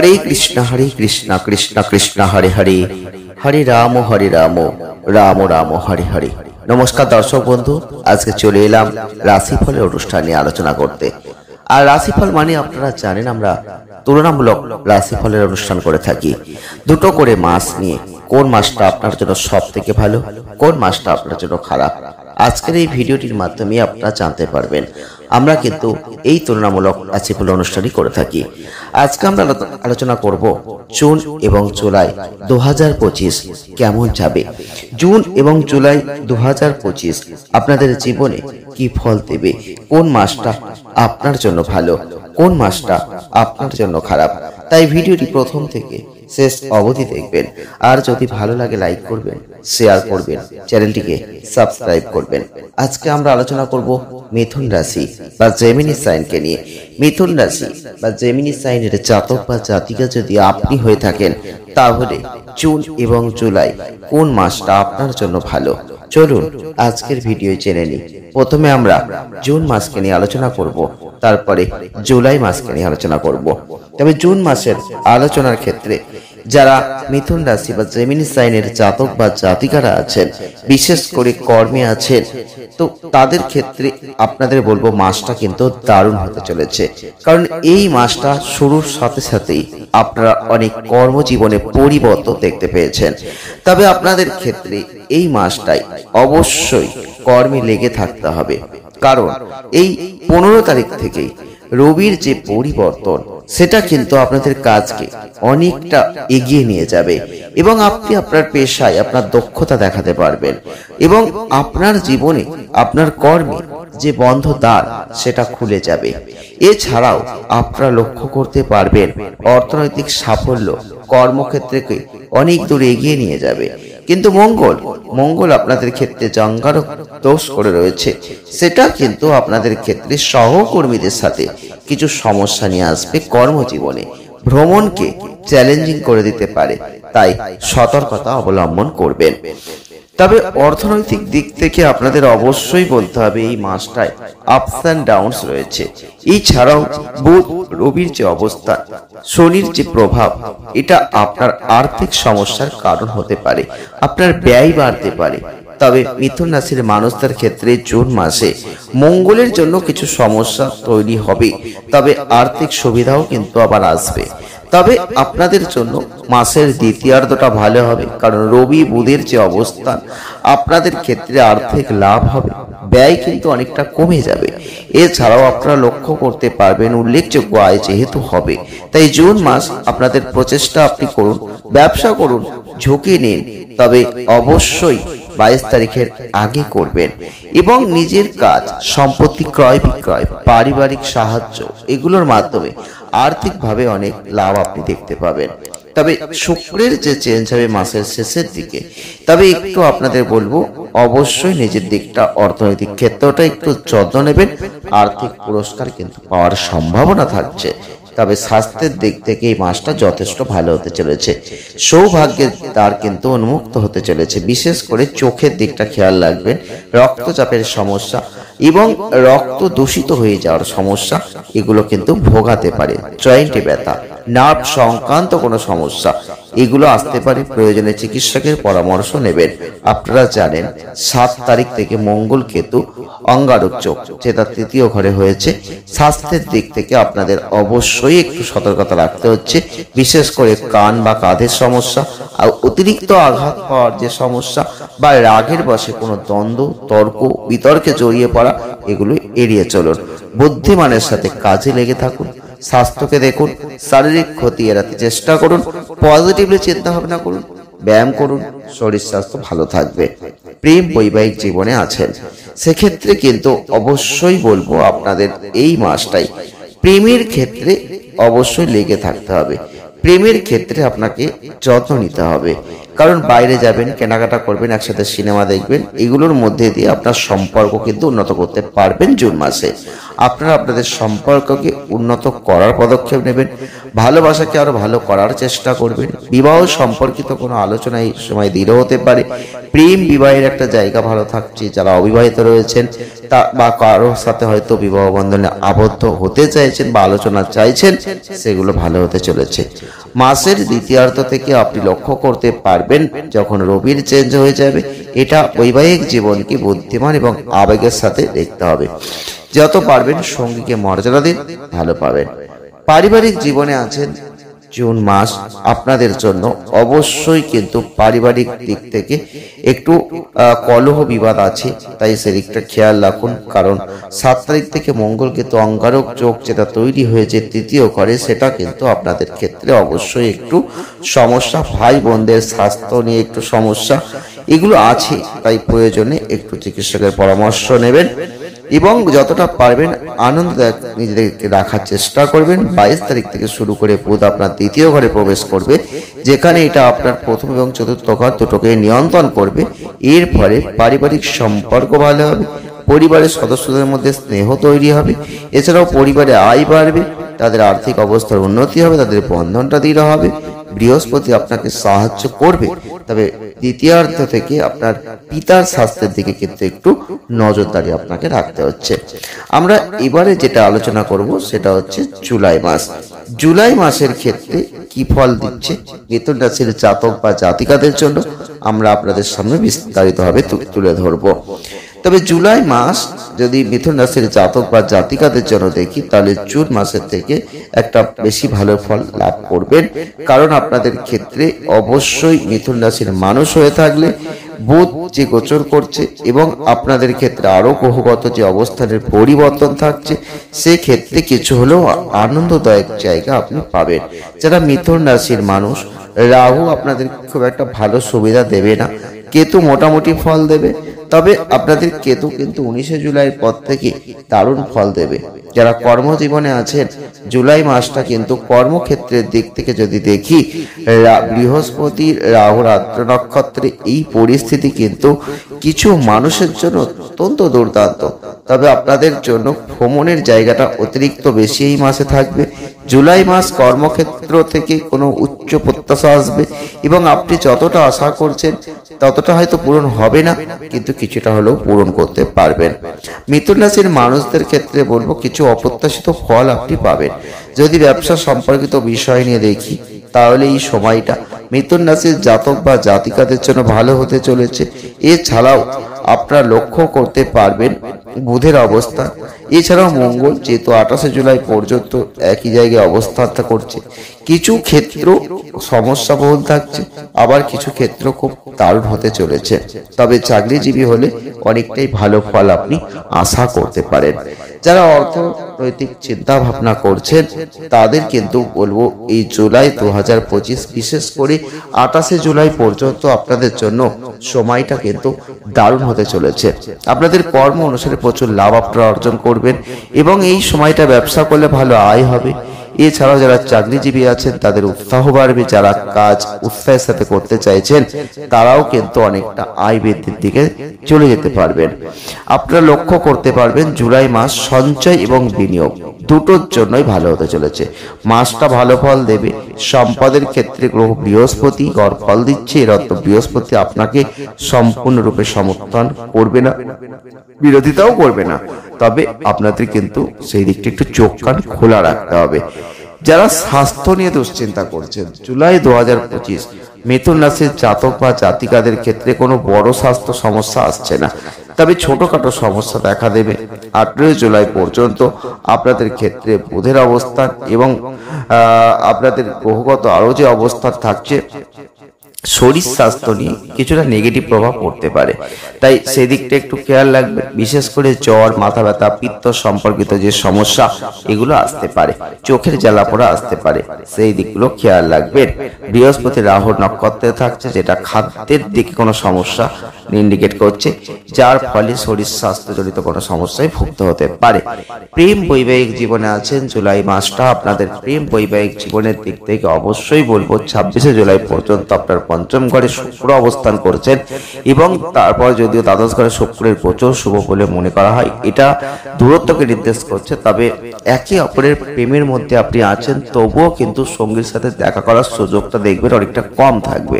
হরে কৃষ্ণ কৃষ্ণ কৃষ্ণ হরে হরে, হরে রাম রাম রাম হরে হরে। নমস্কার দর্শক বন্ধু, আজকে চলে এলাম রাশিফলের অনুষ্ঠান নিয়ে আলোচনা করতে। আর রাশিফল মানে আপনারা জানেন আমরা তুলনামূলক রাশিফলের অনুষ্ঠান করে থাকি দুটো করে মাস নিয়ে। কোন মাসটা আপনার জন্য সব থেকে ভালো, কোন মাসটা আপনার জন্য খারাপ, আজকের এই ভিডিওটির মাধ্যমে আপনারা জানতে পারবেন। আমরা কিন্তু এই তুলনামূলক রাশিফল অনুষ্ঠানই করে থাকি। আজকে আমরা আলোচনা করব জুন এবং জুলাই 2025 কেমন যাবে। জুন এবং জুলাই 2025 আপনাদের জীবনে কি ফল দেবে, কোন মাসটা আপনার জন্য ভালো, কোন মাসটা আপনার জন্য খারাপ। তাই ভিডিওটি প্রথম থেকে শেষ অবধি দেখবেন। আর যদি ভালো লাগে লাইক করবেন, শেয়ার করবেন, চ্যানেলটিকে সাবস্ক্রাইব করবেন। আজকে আমরা আলোচনা করব মিথুন রাশি বা জেমিনি সাইনকে নিয়ে। মিথুন রাশি বা জেমিনি সাইনের জাতক বা জাতিকা যদি আপনি হয়ে থাকেন, তাহলে জুন এবং জুলাই কোন মাসটা আপনার জন্য ভালো, চলুন আজকের ভিডিও জেনে নিই। প্রথমে আমরা জুন মাসকে নিয়ে আলোচনা করব, তারপরে জুলাই মাসকে নিয়ে আলোচনা করব। তবে জুন মাসের আলোচনার ক্ষেত্রে যারা মিথুন রাশি বা জেমিনি সাইনের জাতক বা জাতিকারা আছেন, বিশেষ করে কর্মে আছেন, তো তাদের ক্ষেত্রে আপনাদের বলবো মাসটা কিন্তু দারুণ হতে চলেছে। কারণ এই মাসটা শুরুর সাথে সাথেই আপনারা অনেক কর্মজীবনে পরিবর্তন দেখতে পেয়েছেন। তবে আপনাদের ক্ষেত্রে এই মাসটাই অবশ্যই কর্মে লেগে থাকতে হবে। কারণ এই 15 তারিখ থেকেই রবির যে পরিবর্তন, সেটা কিন্তু আপনাদের কাজকে অনেকটা এগিয়ে নিয়ে যাবে এবং আপনি আপনার পেশায় আপনার দক্ষতা দেখাতে পারবেন এবং আপনার জীবনে আপনার কর্মে যে বন্ধ দ্বার সেটা খুলে যাবে। এছাড়াও আপনারা লক্ষ্য করতে পারবেন অর্থনৈতিক সাফল্য কর্মক্ষেত্রকে অনেক দূর এগিয়ে নিয়ে যাবে। কিন্তু মঙ্গল আপনাদের ক্ষেত্রে জঙ্গারক দোষ করে রয়েছে, সেটা কিন্তু আপনাদের ক্ষেত্রে সহকর্মীদের সাথে কিছু সমস্যা নিয়ে আসবে। কর্মজীবনে ভ্রমণকে চ্যালেঞ্জিং করে দিতে পারে, তাই সতর্কতা অবলম্বন করবেন। তবে অর্থনৈতিক দিক থেকে আপনাদের অবশ্যই বলতে হবে এই মাসটায় আপস অ্যান্ড ডাউনস রয়েছে। এছাড়াও বুধ রবির যে অবস্থান, শনির যে প্রভাব, এটা আপনার আর্থিক সমস্যার কারণ হতে পারে, আপনার ব্যয় বাড়তে পারে। তবে মিথুন রাশির মানুষদের ক্ষেত্রে জুন মাসে মঙ্গলের জন্য কিছু সমস্যা তৈরি হবে, তবে আর্থিক সুবিধাও কিন্তু আবার আসবে। তবে আপনাদের জন্য মাসের দ্বিতীয়ার্ধটা ভালো হবে, কারণ রবি বুধের যে অবস্থান, আপনাদের ক্ষেত্রে আর্থিক লাভ হবে, ব্যয় কিন্তু অনেকটা কমে যাবে। এছাড়াও আপনারা লক্ষ্য করতে পারবেন উল্লেখযোগ্য আয় যেহেতু হবে, তাই জুন মাস আপনাদের প্রচেষ্টা আপনি করুন, ব্যবসা করুন, ঝুঁকি নিন, তবে অবশ্যই 22 তারিখের আগে করবেন এবং নিজের কাজ, সম্পত্তি ক্রয় বিক্রয়, পারিবারিক সাহায্য, এগুলোর মাধ্যমে আর্থিকভাবে অনেক লাভ আপনি দেখতে পাবেন। তবে শুক্রের যে চেঞ্জ হবে মাসের শেষের দিকে, তবে একটু আপনাদের বলবো অবশ্যই নিজের দিকটা, অর্থনৈতিক ক্ষেত্রটা একটু যত্ন নেবেন। আর্থিক পুরস্কার কিন্তু পাওয়ার সম্ভাবনা থাকছে। তবে স্বাস্থ্যের দিক থেকে এই মাসটা যথেষ্ট ভালো হতে চলেছে। সৌভাগ্যের দ্বার কিন্তু উন্মুক্ত হতে চলেছে। বিশেষ করে চোখের দিকটা খেয়াল রাখবেন। রক্তচাপের সমস্যা এবং রক্ত দূষিত হয়ে যাওয়ার সমস্যা, এগুলো কিন্তু ভোগাতে পারে। জয়েন্টে ব্যথা, নার্ভ সংক্রান্ত কোনো সমস্যা, এগুলো আসতে পারে। প্রয়োজনে চিকিৎসকের পরামর্শ নেবেন। আপনারা জানেন 7 তারিখ থেকে মঙ্গল কেতু অঙ্গারক যোগ, যেটা তৃতীয় ঘরে হয়েছে। স্বাস্থ্যের দিক থেকে আপনাদের অবশ্যই একটু সতর্কতা রাখতে হচ্ছে। বিশেষ করে কান বা কাঁধের সমস্যা, আর অতিরিক্ত আঘাত পাওয়ার যে সমস্যা বা রাগের বশে কোনো দ্বন্দ্ব, তর্ক বিতর্কে জড়িয়ে পড়া, এগুলো এড়িয়ে চলুন। বুদ্ধিমানের সাথে কাজে লেগে থাকুন, স্বাস্থ্যকে দেখুন, শারীরিক ক্ষতি এড়াতে চেষ্টা করুন, পজিটিভলি চিন্তা ভাবনা করুন, ব্যায়াম করুন, শরীর স্বাস্থ্য ভালো থাকবে। প্রেম বৈবাহিক জীবনে আছেন, সেক্ষেত্রে কিন্তু অবশ্যই বলবো আপনাদের এই মাসটাই প্রেমের ক্ষেত্রে অবশ্যই লেগে থাকতে হবে। প্রেমের ক্ষেত্রে আপনাকে যত্ন নিতে হবে। কারণ বাইরে যাবেন, কেনাকাটা করবেন, একসাথে সিনেমা দেখবেন, এগুলোর মধ্যে দিয়ে আপনার সম্পর্ক কিন্তু উন্নত করতে পারবেন জুন মাসে। আপনারা আপনাদের সম্পর্ককে উন্নত করার পদক্ষেপ নেবেন, ভালোবাসাকে আরো ভালো করার চেষ্টা করবেন। বিবাহ সম্পর্কিত কোনো আলোচনা এই সময় দৃঢ় হতে পারে। প্রেম বিবাহের একটা জায়গা ভালো থাকছে। যারা অবিবাহিত রয়েছেন তা বা কারোর সাথে হয়তো বিবাহ বন্ধনে আবদ্ধ হতে চাইছেন বা আলোচনা চাইছেন, সেগুলো ভালো হতে চলেছে। মাসের দ্বিতীয়ার্ধ থেকে আপনি লক্ষ্য করতে পারবেন যখন রবির চেঞ্জ হয়ে যাবে। এটা বৈবাহিক জীবনকে বুদ্ধিমান এবং আবেগের সাথে দেখতে হবে। যত পারবেন সঙ্গীকে মর্যাদা দিন, ভালো পাবেন। পারিবারিক জীবনে আছেন, জুন মাস আপনাদের জন্য অবশ্যই কিন্তু পারিবারিক দিক থেকে একটু কলহ বিবাদ আছে, তাই সেদিকটা খেয়াল রাখুন। কারণ 7 তারিখ থেকে মঙ্গল কিন্তু অঙ্গারক যোগ যেটা তৈরি হয়েছে তৃতীয় ঘরে, সেটা কিন্তু আপনাদের ক্ষেত্রে অবশ্যই একটু সমস্যা। ভাই বোনদের স্বাস্থ্য নিয়ে একটু সমস্যা এগুলো আছে, তাই প্রয়োজনে একটু চিকিৎসকের পরামর্শ নেবেন এবং যতটা পারবেন আনন্দদায়ক নিজেদেরকে রাখার চেষ্টা করবেন। 22 তারিখ থেকে শুরু করে বুধ আপনার দ্বিতীয় ঘরে প্রবেশ করবে, যেখানে এটা আপনার প্রথম এবং চতুর্থ ঘর দুটোকে নিয়ন্ত্রণ করবে। এর ফলে পারিবারিক সম্পর্ক ভালো হবে, পরিবারের সদস্যদের মধ্যে স্নেহ তৈরি হবে, এছাড়াও পরিবারে আয় বাড়বে, তাদের আর্থিক অবস্থার উন্নতি হবে, তাদের বন্ধনটা দৃঢ় হবে। বৃহস্পতি আপনাকে সাহায্য করবে, তবে দ্বিতীয়ার্ধ থেকে আপনার পিতার স্বাস্থ্যের দিকে কিন্তু একটু নজরদারি আপনাকে রাখতে হচ্ছে। আমরা এবারে যেটা আলোচনা করব সেটা হচ্ছে জুলাই মাস। জুলাই মাসের ক্ষেত্রে কি ফল দিচ্ছে মিথুন রাশির জাতক বা জাতিকাদের জন্য আমরা আপনাদের সামনে বিস্তারিতভাবে তুলে ধরবো। তবে জুলাই মাস যদি মিথুন রাশির জাতক বা জাতিকাদের জন্য দেখি, তাহলে জুন মাসের থেকে একটা বেশি ভালো ফল লাভ করবেন। কারণ আপনাদের ক্ষেত্রে অবশ্যই মিথুন রাশির মানুষ হয়ে থাকলে বুধ যে গোচর করছে এবং আপনাদের ক্ষেত্রে আরো গ্রহগত যে অবস্থানের পরিবর্তন থাকছে, সেক্ষেত্রে কিছু হলেও আনন্দদায়ক জায়গা আপনি পাবেন। যারা মিথুন রাশির মানুষ, রাহু আপনাদের খুব একটা ভালো সুবিধা দেবে না, কেতু মোটামুটি ফল দেবে। তবে আপনাদের কেতু কিন্তু 19 জুলাইয়ের পর থেকে দারুণ ফল দেবে। যারা কর্মজীবনে আছেন, জুলাই মাসটা কিন্তু কর্মক্ষেত্রের দিক থেকে যদি দেখি, বৃহস্পতির রাহুর আদ্র নক্ষত্রে এই পরিস্থিতি কিন্তু কিছু মানুষের জন্য অত্যন্ত দুর্দান্ত। তবে আপনাদের জন্য ভ্রমণের জায়গাটা অতিরিক্ত বেশি এই মাসে থাকবে। জুলাই মাস কর্মক্ষেত্র থেকে কোনো উচ্চ প্রত্যাশা আসবে এবং আপনি যতটা আশা করছেন ততটা হয়তো পূরণ হবে না, কিন্তু কিছুটা হলেও পূরণ করতে পারবেন। মিথুন রাশির মানুষদের ক্ষেত্রে বলবো কিছু অপ্রত্যাশিত ফল আপনি পাবেন। যদি ব্যবসা সম্পর্কিত বিষয় নিয়ে দেখি, তাহলে এই সময়টা মিথুন রাশির জাতক বা জাতিকাদের জন্য ভালো হতে চলেছে। এছাড়াও আপনারা লক্ষ্য করতে পারবেন বুধের অবস্থা, এছাড়াও মঙ্গল যেহেতু 28 জুলাই পর্যন্ত একই জায়গায় অবস্থান করছে, কিছু ক্ষেত্র সমস্যা বহুল থাকছে, আবার কিছু ক্ষেত্র খুব দারুণ হতে চলেছে। তবে চাকরিজীবী হলে অনেকটাই ভালো ফল আপনি আশা করতে পারেন। যারা অর্থনৈতিক চিন্তা ভাবনা করছেন তাদের কিন্তু বলবো এই জুলাই 2025 বিশেষ করে 28 জুলাই পর্যন্ত আপনাদের জন্য সময়টা কিন্তু দারুণ হতে চলেছে। আপনাদের কর্ম অনুসারে প্রচুর লাভ আপনারা অর্জন করবেন এবং এই সময়টা ব্যবসা করলে ভালো আয় হবে। এছাড়াও যারা চাকরিজীবী আছেন তাদের উৎসাহ বাড়বে, যারা কাজ উৎসাহের সাথে করতে চাইছেন তারাও কিন্তু অনেকটা আয় বৃদ্ধির দিকে চলে যেতে পারবেন। আপনারা লক্ষ্য করতে পারবেন জুলাই মাস সঞ্চয় এবং বিনিয়োগ দুটোর জন্যই ভালো হতে চলেছে। মাসটা ভালো ফল দেবে। সম্পদের ক্ষেত্রে গ্রহ বৃহস্পতি গড় ফল দিচ্ছে, এর অর্থ বৃহস্পতি আপনাকে সম্পূর্ণরূপে সমর্থন করবে না, বিরোধিতাও করবে না। তবে আপনাদের কিন্তু সেই দিকটা একটু চোখ কান খোলা রাখতে হবে। যারা স্বাস্থ্য নিয়ে দুশ্চিন্তা করছেন, জুলাই 2025 মিথুন রাশির জাতক বা জাতিকাদের ক্ষেত্রে কোনো বড় স্বাস্থ্য সমস্যা আসছে না, তবে ছোটখাটো সমস্যা দেখা দেবে। 18 জুলাই পর্যন্ত আপনাদের ক্ষেত্রে বুধের অবস্থান এবং আপনাদের গ্রহগত আরো যে অবস্থান থাকছে, শরীর স্বাস্থ্য নিয়ে কিছুটা নেগেটিভ প্রভাব পড়তে পারে, তাই সেদিকটা একটু খেয়াল রাখবে। বিশেষ করে জ্বর, মাথা ব্যথা, পিত্ত সম্পর্কিত যে সমস্যা এগুলো আসতে পারে, চোখের জ্বালা পোড়া আসতে পারে, সেই দিকগুলো খেয়াল রাখবেন। বৃহস্পতি রাহুর নক্ষত্রে থাকছে, যেটা খাদ্যের দিকে কোনো সমস্যা ইন্ডিকেট করছে, যার ফলে শরীর স্বাস্থ্য জনিত কোনো সমস্যায় ভুগতে হতে পারে। প্রেম বৈবাহিক জীবনে আছেন, জুলাই মাসটা আপনাদের প্রেম বৈবাহিক জীবনের দিক থেকে অবশ্যই বলবো 26 জুলাই পর্যন্ত আপনার পঞ্চম ঘরে শুক্র অবস্থান করছেন এবং তারপর যদিও দ্বাদশ ঘরে শুক্রের গোচর শুভ বলে মনে করা হয়, এটা দূরত্বকে নির্দেশ করছে। তবে একে অপরের প্রেমের মধ্যে আপনি আছেন, তবুও কিন্তু সঙ্গীর সাথে দেখা করার সুযোগটা দেখবেন অনেকটা কম থাকবে,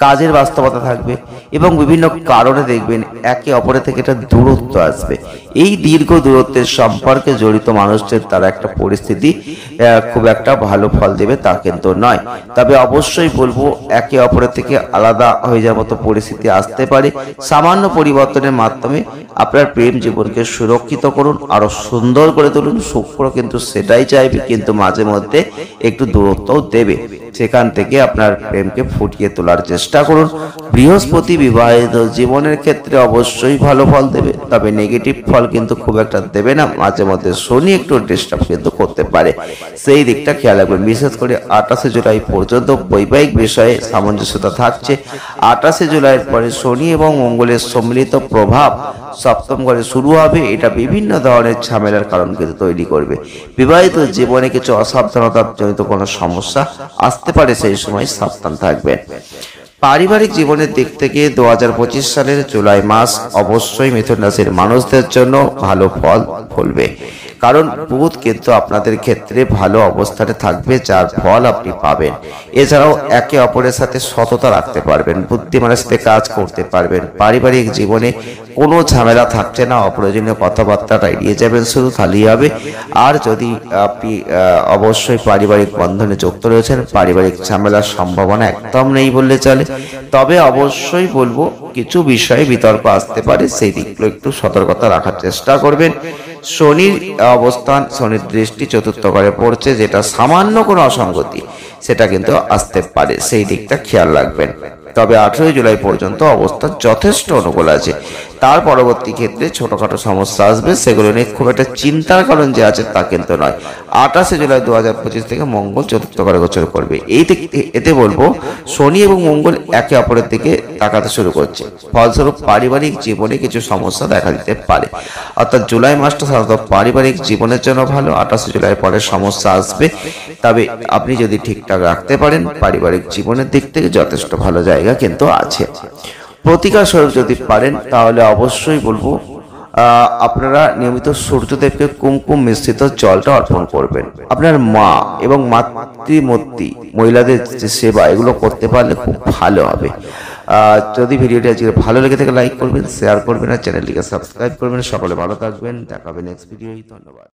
কাজের বাস্তবতা থাকবে এবং বিভিন্ন কারণে দেখবেন একে অপরের থেকে একটা দূরত্ব আসবে। এই দীর্ঘ দূরত্বের সম্পর্কে জড়িত মানুষদের তারা একটা পরিস্থিতি খুব একটা ভালো ফল দেবে তা কিন্তু নয়। তবে অবশ্যই বলবো একে অপরের থেকে আলাদা হয়ে যাওয়ার মতো পরিস্থিতি আসতে পারে। সামান্য পরিবর্তনের মাধ্যমে আপনার প্রেম জীবনকে সুরক্ষিত করুন, আরো সুন্দর করে তুলুন। শুক্র কিন্তু সেটাই চাইবে, কিন্তু মাঝে মধ্যে একটু দূরত্বও দেবে, সেখান থেকে আপনার প্রেমকে ফুটিয়ে তোলার চেষ্টা করুন। বৃহস্পতি বিবাহিত জীবনের ক্ষেত্রে অবশ্যই ভালো ফল দেবে, তবে নেগেটিভ ফল কিন্তু খুব একটা দেবে না। মাঝে মধ্যে শনি একটু ডিস্টার্ব কিন্তু করতে পারে, সেই দিকটা খেয়াল রাখবেন। বিশেষ করে 28শে জুলাই পর্যন্ত বৈবাহিক বিষয়ে সামঞ্জস্যতা থাকছে। 28শে জুলাইয়ের পরে শনি এবং মঙ্গলের সম্মিলিত প্রভাব সপ্তম ঘরে শুরু হবে, এটা বিভিন্ন ধরনের ঝামেলার কারণ কিন্তু তৈরি করবে। বিবাহিত জীবনে কিছু অসাবধানতার জনিত কোনো সমস্যা আসতে পারে, সেই সময় সাবধান থাকবেন। পারিবারিক জীবনের দিক থেকে 2025 সালের জুলাই মাস অবশ্যই মিথুন রাশির মানুষদের জন্য ভালো ফল ফলবে, কারণ বুধ কিন্তু আপনাদের ক্ষেত্রে ভালো অবস্থানে থাকবে, যার ফল আপনি পাবেন। এছাড়াও একে অপরের সাথে সততা রাখতে পারবেন, বুদ্ধিমানের সাথে কাজ করতে পারবেন। পারিবারিক জীবনে কোনো ঝামেলা থাকছে না, অপ্রয়োজনীয় কথাবার্তাটা এড়িয়ে যাবেন, শুধু তাহলেই হবে। আর যদি আপনি অবশ্যই পারিবারিক বন্ধনে যুক্ত রয়েছেন, পারিবারিক ঝামেলার সম্ভাবনা একদম নেই বললে চলে। তবে অবশ্যই বলবো কিছু বিষয়ে বিতর্ক আসতে পারে, সেই দিকগুলো একটু সতর্কতা রাখার চেষ্টা করবেন। শনির অবস্থান, শনির দৃষ্টি চতুর্থ ঘরে পড়ছে, যেটা সামান্য কোনো অসঙ্গতি সেটা কিন্তু আসতে পারে, সেই দিকটা খেয়াল রাখবেন। তবে 18 জুলাই পর্যন্ত অবস্থা যথেষ্ট অনুকূল আছে। তার পরবর্তী ক্ষেত্রে ছোটখাটো সমস্যা আসবে, সেগুলো নিয়ে খুব একটা চিন্তার কারণ যে আছে তা কিন্তু নয়। 28শে জুলাই 2025 থেকে মঙ্গল চতুর্থ ঘরে গোচর করবে। এতে বলবো শনি এবং মঙ্গল একে অপরের দিকে তাকাতে শুরু করছে, ফলস্বরূপ পারিবারিক জীবনে কিছু সমস্যা দেখা দিতে পারে। অর্থাৎ জুলাই মাসটা সাধারণত পারিবারিক জীবনের জন্য ভালো। 28শে জুলাই পরে সমস্যা আসবে, তবে আপনি যদি ঠিকঠাক রাখতে পারেন পারিবারিক জীবনের দিক থেকে যথেষ্ট ভালো জায়গা কিন্তু আছে। প্রতিকার স্বরূপ যদি পারেন তাহলে অবশ্যই বলবো আপনারা নিয়মিত সূর্যদেবকে কুমকুম মিশ্রিত জলটা অর্পণ করবেন। আপনার মা এবং মাতৃমূর্তি মহিলাদের যে সেবা, এগুলো করতে পারলে খুব ভালো হবে। যদি ভিডিওটি আজকে ভালো লেগে থাকে লাইক করবেন, শেয়ার করবেন আর চ্যানেলটিকে সাবস্ক্রাইব করবেন। সকলে ভালো থাকবেন, দেখা হবে নেক্সট ভিডিও। ধন্যবাদ।